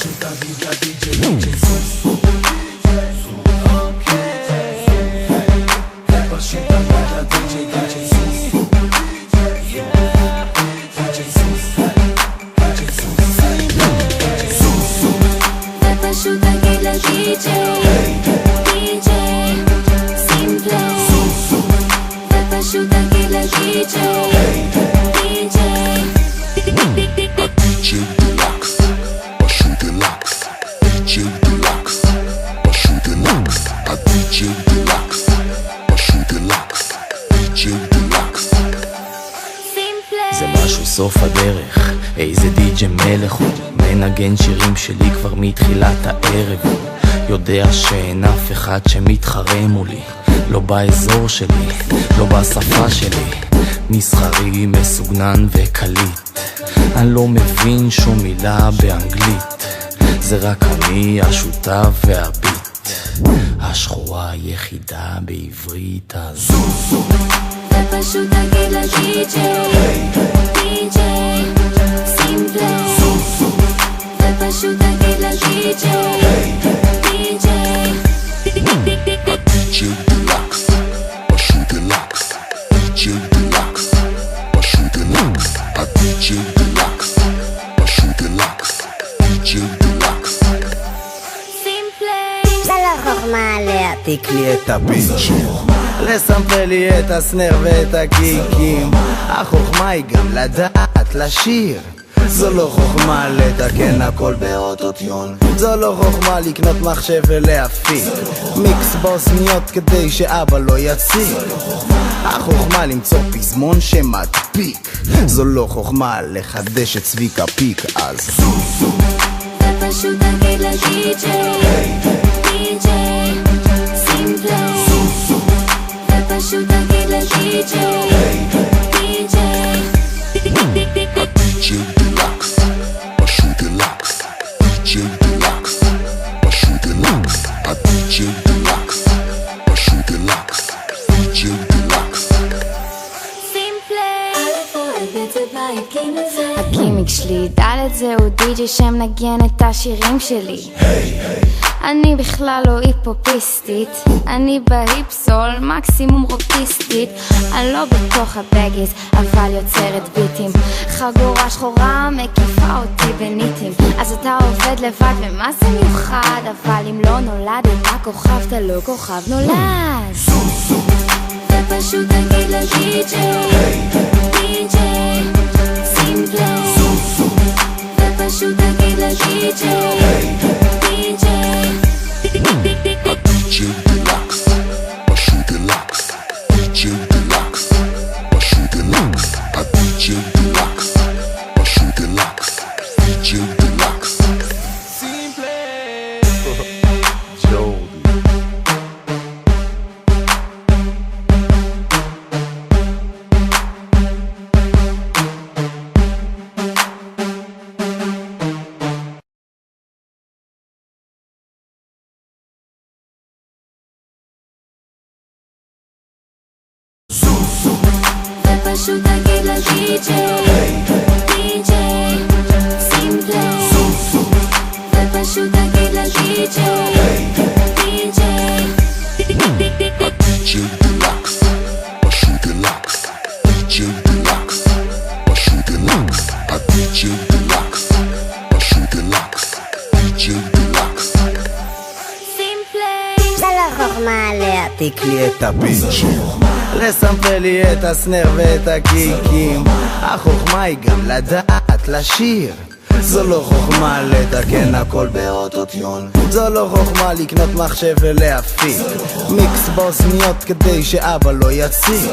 פשוט תגיד לדי-ג'יי זוז פשוט תגיד לדי-ג'יי זוז ופשוט תגיד לדי-ג'יי די-ג'יי שים פליי ופשוט תגיד לדי-ג'יי די-ג'יי הדי-ג'יי דלקס, פשוט דלקס, די-ג'יי דלקס, פשוט דלקס, הדי-ג'יי דלקס, פשוט דלקס, די-ג'יי דלקס. שים פליי זה משהו סוף הדרך, איזה די-ג'יי מלך הוא, מנגן שירים שלי כבר מתחילת הערב. יודע שאין אף אחד שמתחרה מולי, לא באזור שלי, לא בשפה שלי, מסחרי, מסוגנן וקליט. אני לא מבין שום מילה באנגלית, זה רק אני השותף והביט, השחורה היחידה בעברית הזו. ופשוט תגיד לדי-ג'יי די-ג'יי שים פליי ופשוט תגיד לדי-ג'יי די-ג'יי הדי-ג'יי דלקס, פשוט דלקס, די-ג'יי דלקס, פשוט דלקס, הדי-ג'יי דלקס, פשוט דלקס, די-ג'יי דלקס. שים פליי זה לא חוכמה להעתיק לי את הביט, לסמפל לי את הסנר ואת הקיקים. החוכמה היא גם לדעת לשיר, זו לא חוכמה לתקן הכל באוטוטיון, זו לא חוכמה לקנות מחשב ולהפיק מיקס באוזניות כדי שאבא לא יציק. החוכמה למצוא פזמון שמדביק, זו לא חוכמה לחדש את צביקה פיק. אז ופשוט תגיד לדי-ג'יי די-ג'יי שים פליי ופשוט תגיד לדי-ג'יי די-ג'יי הדי-ג'יי דלקס, פשוט דלקס, די-ג'יי דלקס, פשוט דלקס, הדי-ג'יי דלקס, פשוט דלקס, די-ג'יי דלקס. שים פליי הגימיק שלי דלת זהו די-ג'יי שמנגן את השירים שלי. אני בכלל לא היפופיסטית, אני בהיפסול מקסימום רוקיסטית. אני לא בתוך הבגיז אבל יוצרת ביטים, חגורה שחורה מקיפה אותי בניטים. אז אתה עובד לבד ומה זה מיוחד, אבל אם לא נולדת כוכב אתה לא כוכב נולד. ופשוט תגיד לדי-ג'יי די-ג'יי שים פליי ופשוט תגיד לדי-ג'יי די-ג'יי הדי-ג'יי דלקס, פשוט דלקס, די-ג'יי דלקס, פשוט דלקס, הדי-ג'יי דלקס, פשוט דלקס, די-ג'יי דלקס. ופשוט תגיד לדי-ג'יי די-ג'יי שים פליי ופשוט תגיד לדי-ג'יי די-ג'יי הדי-ג'יי דלקס, פשוט דלקס, די-ג'יי דלקס, פשוט דלקס, הדי-ג'יי דלקס, פשוט דלקס, די-ג'יי דלקס. שים פליי זה לא חוכמה להעתיק לי את הביט, לסמפל לי את הסנר ואת הקיקים. החוכמה היא גם לדעת לשיר, זו לא חוכמה לתקן הכל באוטוטיון, זו לא חוכמה לקנות מחשב ולהפיק מיקס באוזניות כדי שאבא לא יציק.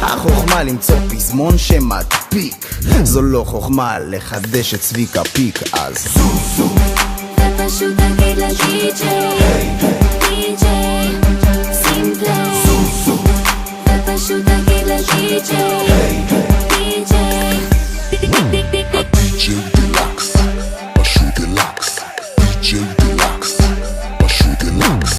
החוכמה למצוא פזמון שמדביק, זו לא חוכמה לחדש את צביקה פיק. אז ופשוט תגיד לדי-ג'יי די-ג'יי